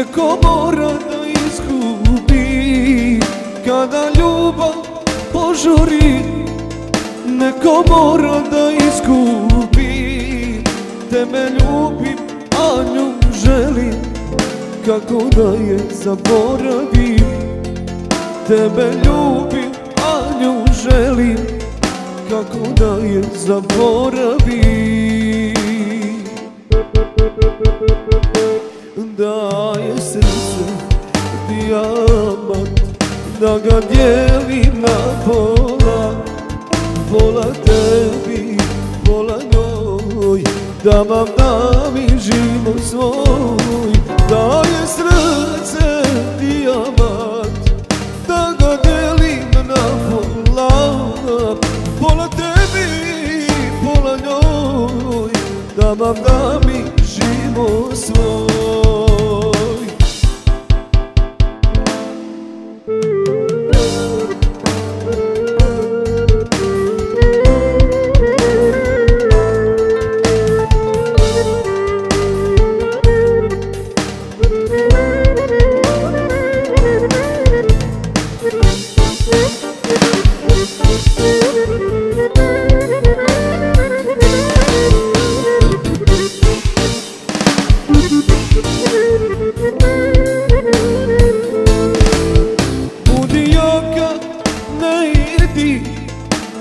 neko mora da izgubi. Kada ljubav požuri, neko mora da izgubi. Tebe ljubim, a nju želim, kako da je zaboravim. Tebe ljubim, a nju želim, kako da je zaboravim. Da je srce dijamant, da ga dijelim na pola. Pola tebi, pola njoj, da vam dam i život svoj. Da je srce dijamant, da ga dijelim na pola. Pola tebi, pola njoj, da vam dam i život svoj.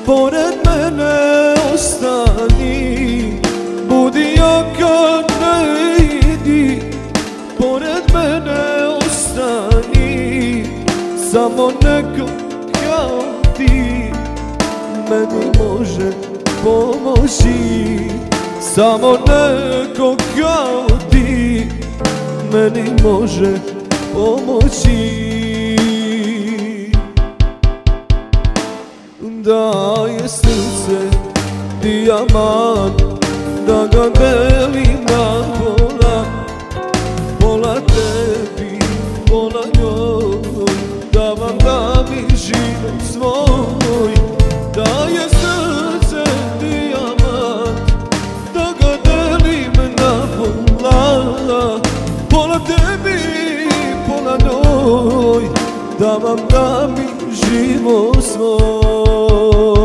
Pored mene ostani, budi jaka, ne idi. Pored mene ostani, samo neko kao ti meni može pomoći. Samo neko kao ti meni može pomoći. Da je srce dijamant, da ga delim na pola. Pola tebi, pola njoj, da vam dam i život svoj. Da je srce dijamant, da ga delim na pola. Pola tebi, pola njoj, da vam dam i život svoj.